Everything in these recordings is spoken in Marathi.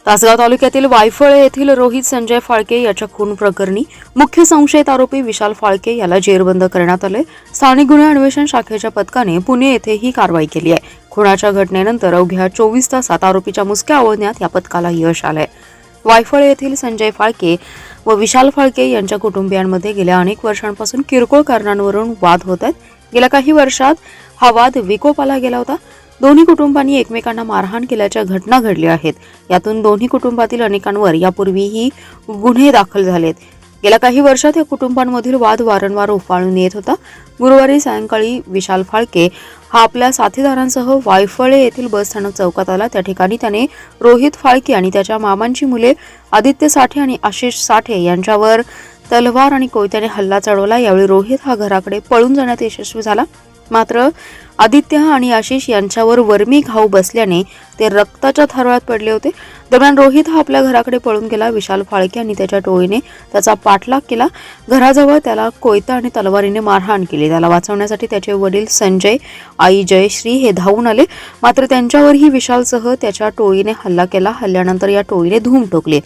तासगाव तालुक्यातील वायफळे येथील रोहित संजय फाळके याच्या खून प्रकरणी मुख्य संशयित आरोपी विशाल फाळके याला जेरबंद करण्यात आले। स्थानिक गुन्हे अन्वेषण शाखेच्या पथकाने पुणे येथे ही कारवाई केली आहे। खुनाच्या घटनेनंतर अवघ्या 24 तासात आरोपीच्या मुसक्या आवळण्यात या पथकाला यश आलंय। वायफळे येथील संजय फाळके व विशाल फाळके यांच्या कुटुंबियांमध्ये गेल्या अनेक वर्षांपासून किरकोळ कारणांवरून वाद होत आहेत। गेल्या काही वर्षात हा वाद विकोपाला गेला होता। दोन्ही कुटुंबांनी एकमेकांना मारहाण केल्याच्या घटना घडल्या आहेत। यातून दोन्ही कुटुंबातील अनेकांवर यापूर्वीही गुन्हे दाखल झालेत। गेल्या काही वर्षात या कुटुंबांमधील वाद वारंवार उफाळून येत होता। गुरुवारी सायंकाळी विशाल फाळके हा आपल्या साथीदारांसह वायफळे येथील बसस्थानक चौकात आला। त्या ठिकाणी त्याने रोहित फाळके आणि त्याच्या मामांची मुले आदित्य साठे आणि आशिष साठे यांच्यावर तलवार आणि कोयत्याने हल्ला चढवला। यावेळी रोहित हा घराकडे पळून जाण्यात यशस्वी झाला, मात्र आदित्य आणि आशिष यांच्यावर वर्मी घाव बसल्याने ते रक्ताच्या थारोळ्यात पडले होते। दरम्यान रोहित हा आपल्या घराकडे पळून गेला। विशाल फाळके आणि त्याच्या टोळीने त्याचा पाठलाग केला। घराजवळ त्याला कोयता आणि तलवारीने मारहाण केली। त्याला वाचवण्यासाठी त्याचे वडील संजय, आई जयश्री हे धावून आले, मात्र त्यांच्यावरही विशालसह त्याच्या टोळीने हल्ला केला। हल्ल्यानंतर या टोळीने धूम ठोकली।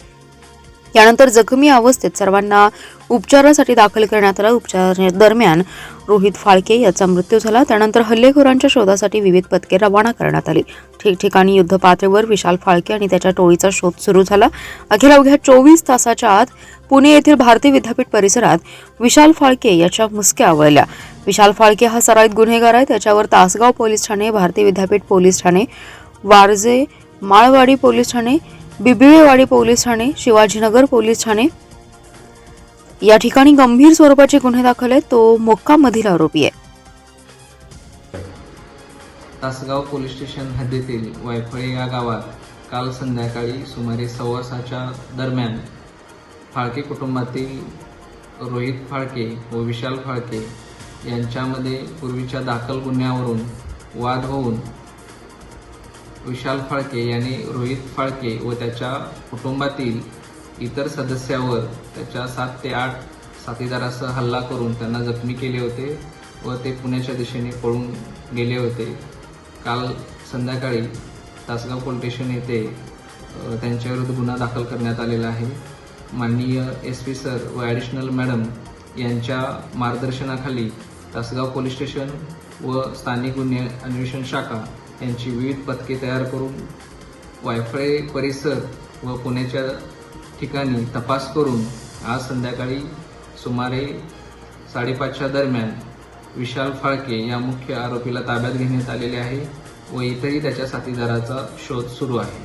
यानंतर जखमी अवस्थेत सर्वांना उपचारासाठी दाखल करण्यात आलं। उपचारादरम्यान रोहित फाळके याचा मृत्यू झाला। त्यानंतर हल्लेखोरांच्या शोधासाठी विविध पथके रवाना करण्यात आली। ठिकठिकाणी युद्धपातळीवर विशाल फाळके आणि त्याच्या टोळीचा शोध सुरू झाला। अवघ्या 24 तासाच्या आत पुणे येथील भारतीय विद्यापीठ परिसरात विशाल फाळके याच्या मुसक्या आवळल्या। विशाल फाळके हा सराईत गुन्हेगार आहे। त्याच्यावर तासगाव पोलीस ठाणे, भारतीय विद्यापीठ पोलीस ठाणे, वारजे माळवाडी पोलीस ठाणे, बिबिवेवाडी पोलीस ठाणे, शिवाजीनगर पोलीस ठाणे या ठिकाणी गंभीर स्वरूपाचे गुन्हे दाखल आहेत। तो मोक्कामधील आरोपी आहे। तासगाव पोलीस स्टेशन हद्दीतील वायफळे या गावात काल संध्याकाळी सुमारे 6:15च्या दरम्यान फाळके कुटुंबातील रोहित फाळके व विशाल फाळके यांच्यामध्ये पूर्वीच्या दाखल गुन्ह्यावरून वाद होऊन विशाल फाळके यांनी रोहित फाळके व त्याच्या कुटुंबातील इतर सदस्यावर त्याच्या 7 ते 8 साथीदारासह हल्ला करून त्यांना जखमी केले होते व ते पुण्याच्या दिशेने पळून गेले होते। काल संध्याकाळी तासगाव पोलीस स्टेशन येथे त्यांच्याविरुद्ध गुन्हा दाखल करण्यात आलेला आहे। माननीय SP सर व ॲडिशनल मॅडम यांच्या मार्गदर्शनाखाली तासगाव पोलीस स्टेशन व स्थानिक गुन्हे अन्वेषण शाखा यांची विविध पथके तयार करून वायफळे परिसर व पुण्याच्या ठिकाणी तपास करून आज संध्याकाळी सुमारे 5:30च्या दरम्यान विशाल फाळके या मुख्य आरोपीला ताब्यात घेण्यात आलेले आहे व इतरही त्याच्या साथीदाराचा शोध सुरू आहे।